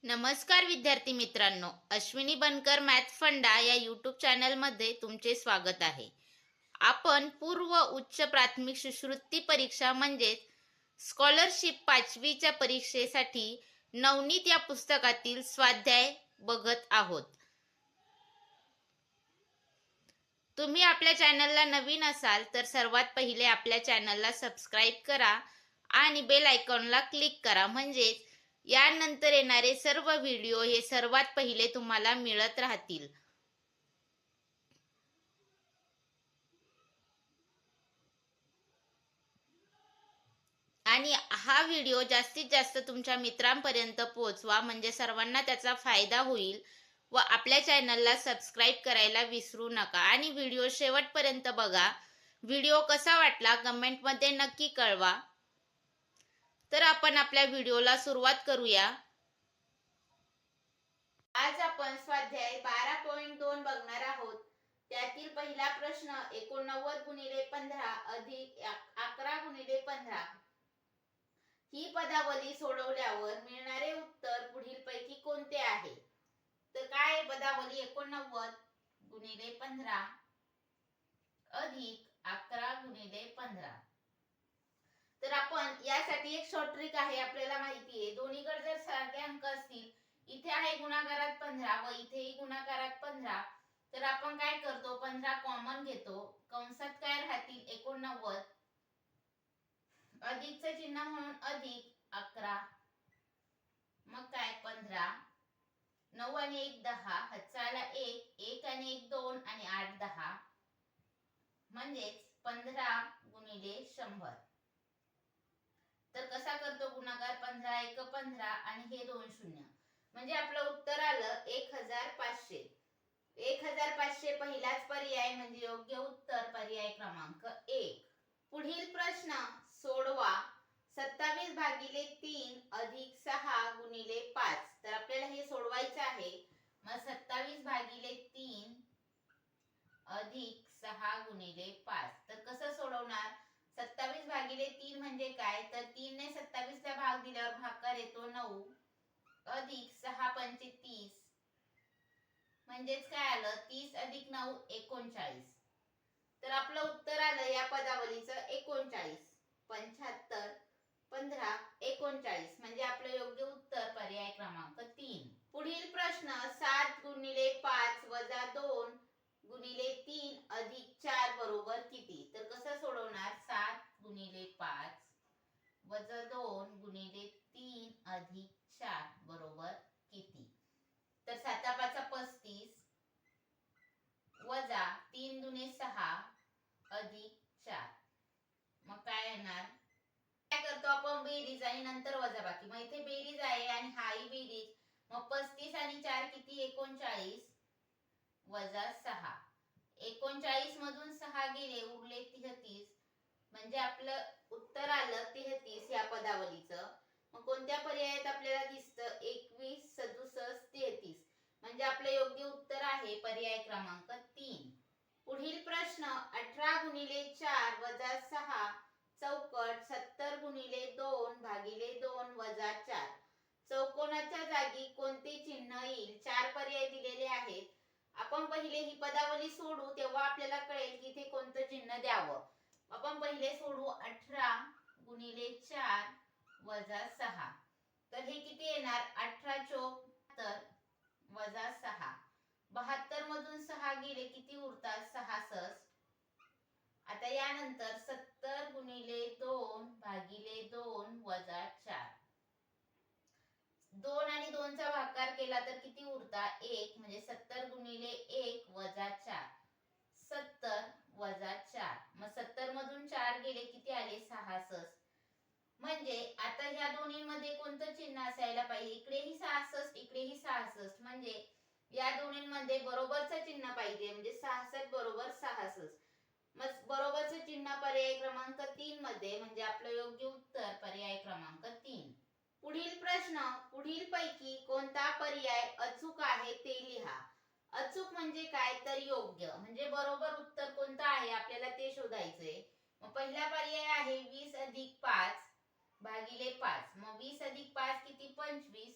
नमस्कार विद्यार्थी मित्रांनो, अश्विनी बनकर मॅथ फंडा या यूट्यूब चॅनलमध्ये तुमचे स्वागत आहे. आपण पूर्व उच्च प्राथमिक शिष्यवृत्ती परीक्षा म्हणजेच स्कॉलरशिप 5वीच्या परीक्षेसाठी नवनीत या पुस्तकातील स्वाध्याय बघत आहोत. तुम्ही आपल्या चॅनलला नवीन असाल तर सर्वात पहिले आपल्या चॅनलला सबस्क्राईब करा आणि बेल आयकॉनला क्लिक करा, म्हणजेच यानंतर येणारे सर्व व्हिडिओ हे सर्वात पहिले तुम्हाला मिळत राहतील. आणि हा व्हिडिओ जास्तीत जास्त तुमच्या मित्रांपर्यंत पोहोचवा, म्हणजे सर्वांना त्याचा फायदा होईल. व आपल्या चॅनलला सबस्क्राईब करायला विसरू नका आणि व्हिडिओ शेवटपर्यंत बघा. व्हिडिओ कसा वाटला कमेंटमध्ये नक्की कळवा. तर आपण आपल्या व्हिडिओला सुरुवात करूया. आज आपण स्वाध्याय 12.2 बघणार आहोत. त्यातील पहिला प्रश्न 89 गुणिले 15 अधिक 11 गुणिले 15 ही पदावली सोडवल्यावर मिळणारे उत्तर पुढीलपैकी कोणते आहे? तर काय पदावली 89 गुणिले 15 अधिक 11 गुणिले 15. तर आपण यासाठी एक शॉर्ट ट्रिक आहे. आपल्याला माहिती आहे दोन्हीकडे जर सारखे अंक असतील, इथे आहे गुणाकारात 15 व इथेही गुणाकारात 15, तर आपण काय करतो 15 कॉमन घेतो. कंसात काय राहतील 89 अधिकचं चिन्ह म्हणून अधिक 11, मग काय 15, 9 आणि 1 10, हातचाला 1, 1 आणि 1 2 आणि 8 10, म्हणजेच 15 गुणिले 100. तर कसा करतो गुणाकार 15 1 15 आणि हे 2 शून्य, म्हणजे आपलं उत्तर आलं 1500. 1500 पहिलाच पर्याय म्हणजे योग्य उत्तर पर्याय क्रमांक 1. पुढील प्रश्न सोडवा. 27 भागिले 3 अधिक 6 गुणिले 5. तर आपल्याला हे सोडवायचं आहे. मग 27 भागिले 3 अधिक 6 गुणिले 5. तर कसं सोडवणार? 27 भागिले 3 म्हणजे काय? तर 3 ने 27 ला भाग दिल्यावर भागाकार येतो 9 अधिक 6 पंचे 30, म्हणजेच काय आलं 30 अधिक 9 39. तर आपलं उत्तर आलं या पदावलीचं 39. 75 15 39, म्हणजे आपलं योग्य उत्तर पर्याय क्रमांक 3. पुढील प्रश्न 7 गुणिले 5 वजा 2 गुणिले 3 अधिक 4 बरोबर किती? तर कसं सोडवणार? 7 गुणिले 5 वजा 2 गुणिले 3 अधिक 4 बरोबर किती? तर 7 5 35 वजा 3 दुने 6 अधिक 4, मग काय येणार? काय करतो आपण बेरीज आणि नंतर वजाबाकी. मग इथे बेरीज आहे आणि हाही बेरीज, मग 35 आणि 4 किती? 39 वजा 6. 39 मधून 6 गेले उरले 33, म्हणजे आपलं उत्तर आलं 33 या पदावलीचं. मग कोणत्या पर्यायात आपल्याला दिसतं? 21 67 33, म्हणजे आपलं योग्य उत्तर आहे पर्याय क्रमांक 3. पुढील प्रश्न 18 गुणिले 4 वजा 6 चौकट 70 गुणिले 2 भागिले 2 वजा 4. चौकोनाच्या जागी कोणते चिन्ह येईल? 4 पर्याय दिलेले आहेत. आपण पहिले ही पदावली सोडू, तेव्हा आपल्याला कळेल की इथे कोणतं चिन्ह द्यावं. आपण पहिले सोडू. 18 गुणिले 4 वजा 6, तर हे किती येणार? 18 चोक 72 वजा 6. 72 मधून 6 गेले किती उरतात? 66. आता यानंतर 70 गुणिले 2 भागिले 2 वजा 4. 2 आणि 2 चा भागाकार केला तर किती उरतात? 1, म्हणजे 70 गुणिले 1 वजा 4, 70 वजा 4. मग 70 मधून 4 गेले किती आले? 66. म्हणजे आता ह्या दोन्हीमध्ये कोणतं चिन्ह असायला पाहिजे? इकडेही 66 इकडेही 66, म्हणजे या दोन्हीमध्ये बरोबरचं चिन्ह पाहिजे, म्हणजे 66 बरोबर 66. मग बरोबरचं चिन्ह पर्याय क्रमांक 3 मध्ये, म्हणजे आपलं योग्य उत्तर पर्याय क्रमांक 3. पुढील प्रश्न पुढील पैकी कोणता पर्याय अचूक आहे ते लिहा. अचूक म्हणजे काय? तर योग्य, म्हणजे बरोबर उत्तर कोणतं आहे आपल्याला ते शोधायचंय. मग पहिला पर्याय आहे 20 अधिक 5 भागिले 5. मग 20 अधिक 5 किती? 25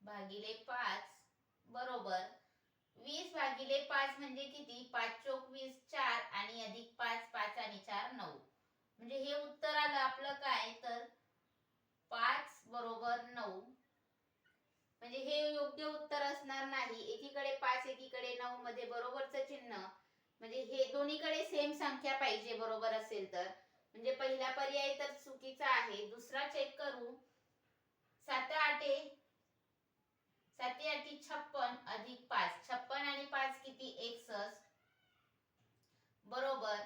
भागिले 5 बरोबर 20 भागिले 5 म्हणजे किती? 5 चोक 20 4 आणि अधिक 5 5 आणि 4 9. म्हणजे हे उत्तर आलं आपलं काय तर 5 बरोबर 9. म्हणजे हे योग्य उत्तर असणार नाही. एकीकडे 5 एकीकडे 9 मध्ये बरोबरचं चिन्ह म्हणजे हे दोन्हीकडे सेम संख्या पाहिजे बरोबर असेल तर. म्हणजे पहिला पर्याय तर चुकीचा आहे. दुसरा चेक करू. 7 8 7 8 56 अधिक 5 56 आणि 5 किती 61 बरोबर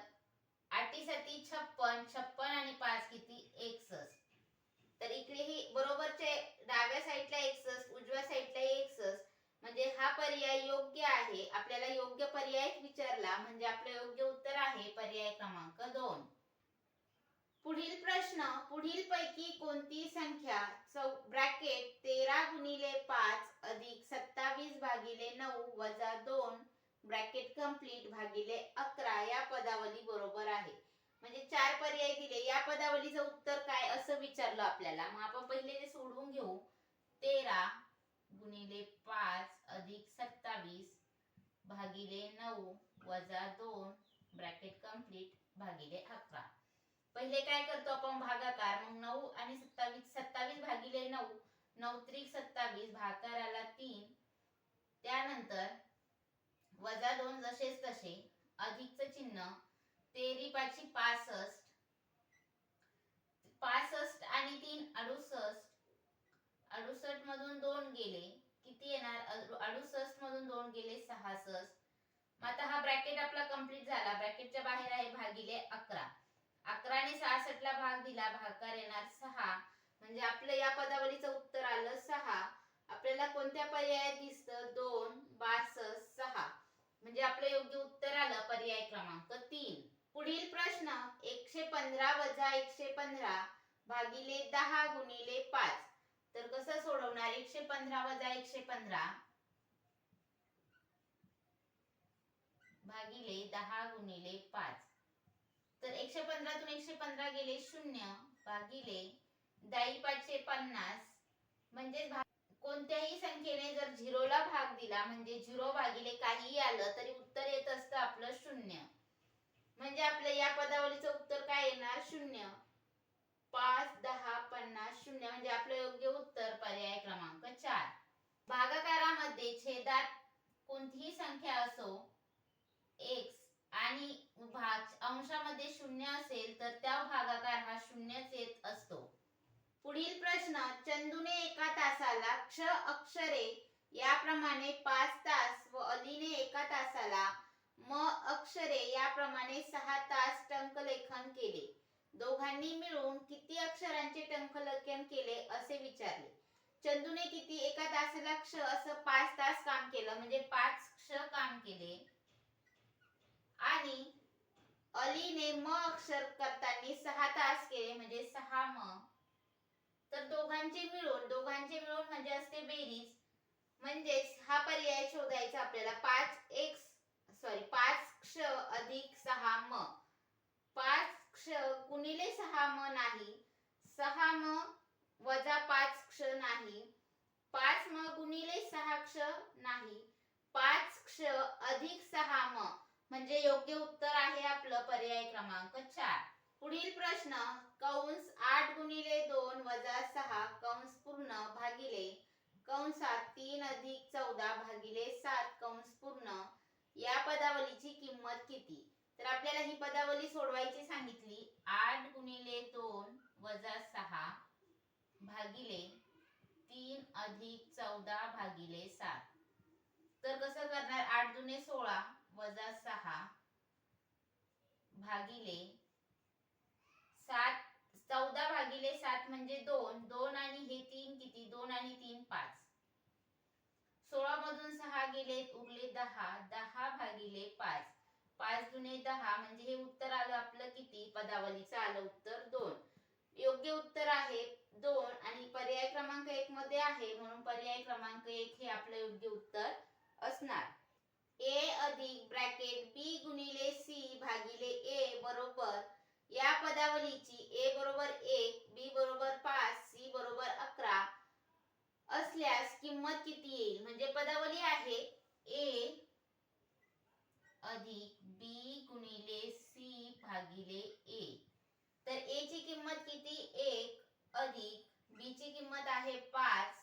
8 7 56 56 आणि 5 किती 61. तर इकडेही बरोबरचे डाव्या साईडला 61 उजव्या साईडला 61 म्हणजे हा पर्याय योग्य आहे. आपल्याला योग्य पर्याय विचारला म्हणजे आपलं योग्य उत्तर आहे पर्याय क्रमांक 2. पुढील प्रश्न पुढील पैकी कोणती संख्या ब्रॅकेट 13 गुणिले 5 अधिक 27 भागिले 9 वजा 2 ब्रॅकेट कंप्लीट भागिले 11 या पदावली बरोबर आहे. म्हणजे 4 पर्याय दिले. या पदावलीचं उत्तर काय असं विचारलं आपल्याला. मग आपण पहिले ते सोडवून घेऊ. 13 गुणिले 5 अधिक 27 भागिले 9 वजा 2 ब्रॅकेट कंप्लीट भागिले 11. पहिले काय करतो आपण भागाकार. मग 9 आणि 27 भागिले 9 9 त्रिक 27 भागाकाराला 3 त्यानंतर वजा 2 जसेच तसे अधिकचं चिन्ह 13 पाची 65 65 आणि 3 68 68 मधून 2 गेले किती येणार 68 मधून 2 गेले 66. मग आता हा ब्रॅकेट आपला कंप्लीट झाला. ब्रॅकेटच्या बाहेर आहे भागिले 11 11 ने 66 ला भाग दिला भागाकार येणार 6 म्हणजे आपलं या पदावलीचं उत्तर आलं 6. आपल्याला कोणत्या पर्यायात दिसतं 2 62 6 म्हणजे आपलं योग्य उत्तर आलं पर्याय क्रमांक 3. पुढील प्रश्न 115 वजा 115 भागिले 10 गुणिले 5. तर कसं सोडवणार 115 वजा 115 भागिले 10 गुणिले 5. तर 115 तून 115 गेले 0 भागिले 10 5 50 म्हणजे कोणत्याही संख्येने जर 0 ला भाग दिला म्हणजे 0 भागिले काही आलं तरी उत्तर येत असतं आपलं 0. म्हणजे आपलं या पदावलीचं उत्तर काय येणार 0. 5 10 50 0 म्हणजे आपलं योग्य उत्तर पर्याय क्रमांक 4. भागाकारामध्ये छेदात कोणतीही संख्या असो x आणि अंशामध्ये 0 असेल तर त्या भागाकार हा 0च येत असतो. पुढील प्रश्न चंदूने एका तासाला क्ष अक्षरे याप्रमाणे 5 तास व अलीने एका तासाला म अक्षरे याप्रमाणे 6 तास टंकलेखन केले. दोघांनी मिळून किती अक्षरांचे टंकलेखन केले असे विचारले. चंदूने किती एका तासाला क्ष असं 5 तास काम केलं म्हणजे 5 क्ष काम केले आणि अलीने म अक्षर करताना 6 तास केले म्हणजे 6 म. तर दोघांचे मिळून म्हणजे असते बेरीज म्हणजेच हा पर्याय शोधायचा आपल्याला 5 क्ष अधिक 6 म. 5 क्ष गुणिले 6 म नाही 6 म वजा 5 क्ष नाही 5 म गुणिले 6 क्ष नाही 5 क्ष अधिक 6 म म्हणजे योग्य उत्तर आहे आपलं पर्याय क्रमांक 4. पुढील प्रश्न कंस 8 गुणिले 2 वजा 6 कंस पूर्ण भागिले कंसात 3 अधिक 14 भागिले 7 कंस पूर्ण या पदावलीची किंमत किती. तर आपल्याला ही पदावली सोडवायची सांगितली. 8 गुणिले 2 वजा 6 भागिले 3 अधिक 14 भागिले 7. तर कसं करणार 8 दुने 16 वजा 6 भागिले 7 14 भागिले 7 म्हणजे 2 आणि हे 3 किती 2 आणि 3 5. 16 मधून 6 गेले उरले 10 भागिले 5 5 दुने 10 म्हणजे हे उत्तर आलं आपलं किती पदावलीचं आलं उत्तर 2. योग्य उत्तर आहे 2 आणि पर्याय क्रमांक 1 मध्ये आहे म्हणून पर्याय क्रमांक 1 हे आपलं योग्य उत्तर असणार. a अधिक ब्रॅकेट b गुणिले c भागिले a बरोबर या पदावलीची a बरोबर 1 b बरोबर 5 c बरोबर 11 असल्यास किंमत किती येईल, म्हणजे पदावली आहे ए अधिक बी गुणिले सी भागिले ए. तर ए ची किंमत किती, 1 अधिक बी ची किंमत आहे 5,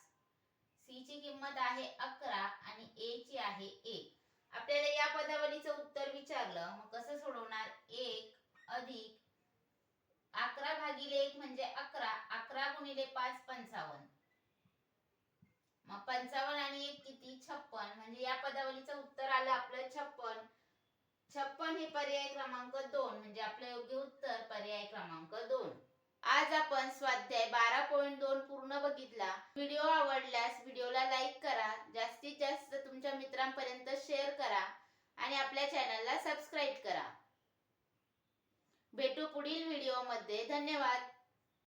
सी ची किंमत आहे 11 आणि ए ची आहे 1. आपल्याला या पदावलीचं उत्तर विचारलं, मग कसं सोडवणार, 1 अधिक 11 भागिले 1 म्हणजे 11, 11 गुणिले 5 55, मग 55 आणि 1 किती, 56. म्हणजे या पदावलीचं उत्तर आलं आपलं 56. 56 हे पर्याय क्रमांक 2, म्हणजे आपलं योग्य उत्तर पर्याय क्रमांक 2. आज आपण स्वाध्याय 12.2 पूर्ण बघितला. व्हिडिओ आवडल्यास व्हिडिओला लाईक करा, जास्तीत जास्त तुमच्या मित्रांपर्यंत शेअर करा आणि आपल्या चॅनलला सबस्क्राईब करा. भेटू पुढील व्हिडिओमध्ये. धन्यवाद.